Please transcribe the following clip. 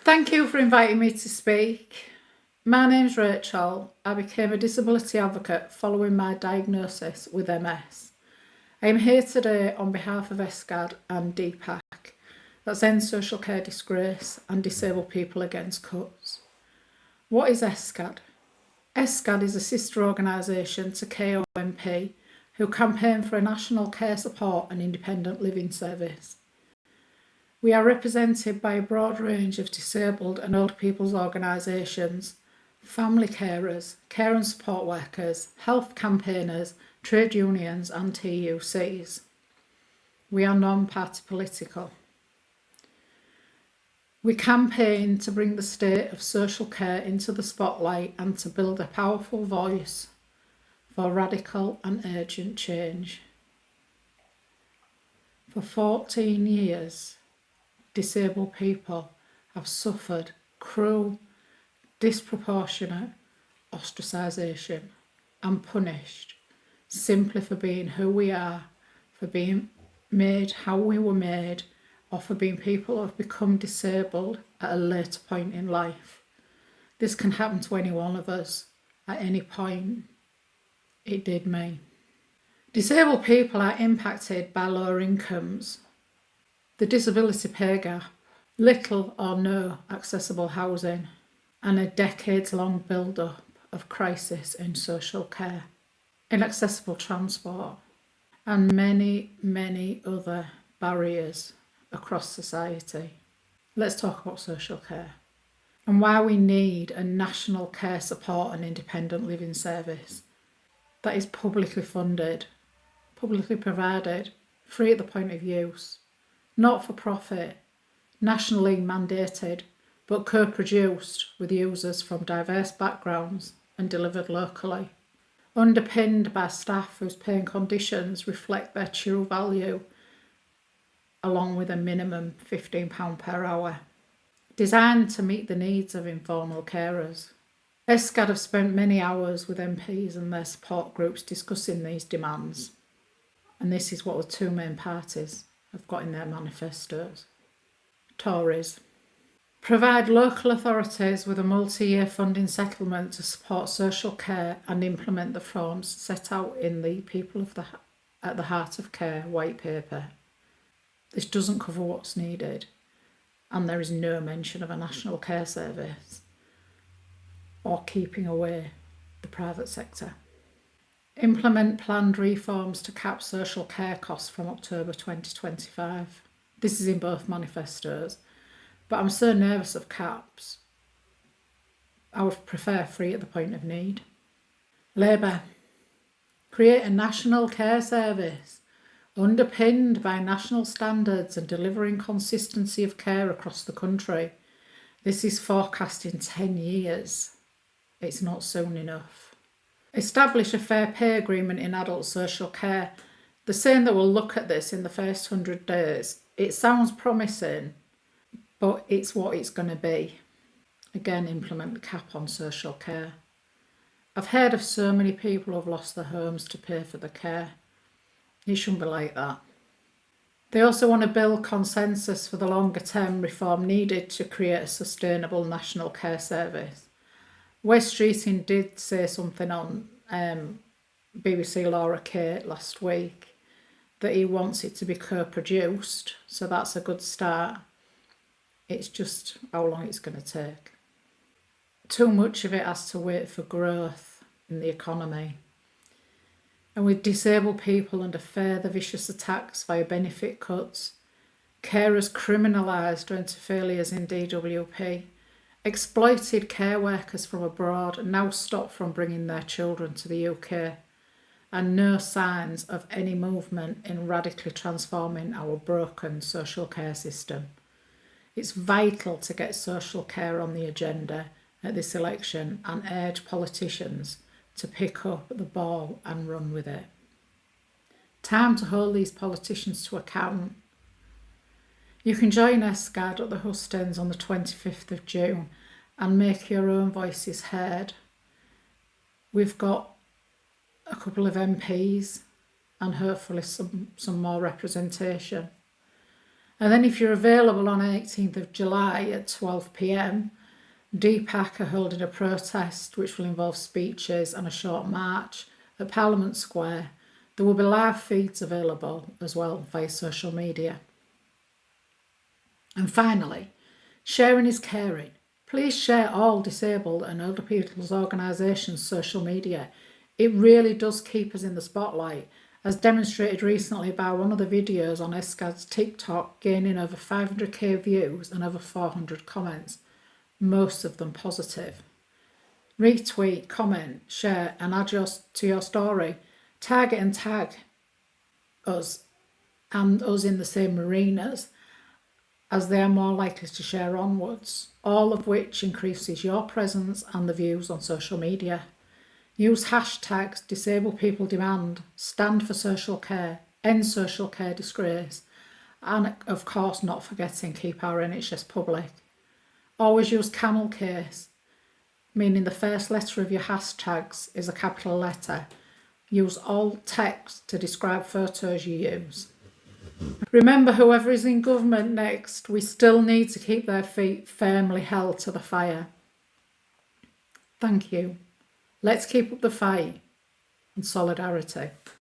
Thank you for inviting me to speak. My name's Rachael. I became a disability advocate following my diagnosis with MS. I am here today on behalf of ESCaD and DPAC, that's End Social Care Disgrace and Disabled People Against Cuts. What is ESCaD? ESCaD is a sister organisation to KOMP who campaign for a national care support and independent living service. We are represented by a broad range of disabled and old people's organisations, family carers, care and support workers, health campaigners, trade unions and TUCs. We are non-party political. We campaign to bring the state of social care into the spotlight and to build a powerful voice for radical and urgent change. For 14 years, disabled people have suffered cruel, disproportionate ostracisation and punished simply for being who we are, for being made how we were made, or for being people who have become disabled at a later point in life. This can happen to any one of us at any point. It did me. Disabled people are impacted by lower incomes, the disability pay gap, little or no accessible housing, and a decades-long build-up of crisis in social care, inaccessible transport, and many, many other barriers across society. Let's talk about social care and why we need a national care support and independent living service that is publicly funded, publicly provided, free at the point of use, not for profit, nationally mandated, but co-produced with users from diverse backgrounds and delivered locally, underpinned by staff whose pay and conditions reflect their true value, along with a minimum £15 per hour, designed to meet the needs of informal carers. ESCaD have spent many hours with MPs and their support groups discussing these demands, and this is what the two main parties have got in their manifestos. Tories. Provide local authorities with a multi-year funding settlement to support social care and implement the reforms set out in the People at the Heart of Care white paper. This doesn't cover what's needed, and there is no mention of a national care service or keeping away the private sector. Implement planned reforms to cap social care costs from October 2025. This is in both manifestos, but I'm so nervous of caps. I would prefer free at the point of need. Labour. Create a national care service underpinned by national standards and delivering consistency of care across the country. This is forecast in 10 years. It's not soon enough. Establish a fair pay agreement in adult social care. They're saying that we'll look at this in the first 100 days. It sounds promising, but it's what it's going to be. Again, implement the cap on social care. I've heard of so many people who have lost their homes to pay for the care. It shouldn't be like that. They also want to build consensus for the longer term reform needed to create a sustainable national care service. Wes Streeting did say something on BBC Laura Kate last week that he wants it to be co-produced, so that's a good start. It's just how long it's going to take. Too much of it has to wait for growth in the economy. And with disabled people under further vicious attacks via benefit cuts, carers criminalised owing to failures in DWP, exploited care workers from abroad now stopped from bringing their children to the UK, and no signs of any movement in radically transforming our broken social care system. It's vital to get social care on the agenda at this election and urge politicians to pick up the ball and run with it. Time to hold these politicians to account. You can join ESCaD at the hustings on the 25th of June and make your own voices heard. We've got a couple of MPs and hopefully some more representation. And then if you're available on 18th of July at 12 p.m, DPAC are holding a protest which will involve speeches and a short march at Parliament Square. There will be live feeds available as well via social media. And finally, sharing is caring. Please share all disabled and older people's organisations' social media. It really does keep us in the spotlight, as demonstrated recently by one of the videos on ESCaD's TikTok gaining over 500k views and over 400 comments, most of them positive. Retweet, comment, share and add to your story. Target and tag us and us in the same arenas, as they are more likely to share onwards, all of which increases your presence and the views on social media. Use hashtags Disabled People Demand, Stand for Social Care, End Social Care Disgrace, and of course not forgetting keep our NHS public. Always use camel case, meaning the first letter of your hashtags is a capital letter. Use alt text to describe photos you use. Remember, whoever is in government next, we still need to keep their feet firmly held to the fire. Thank you. Let's keep up the fight and solidarity.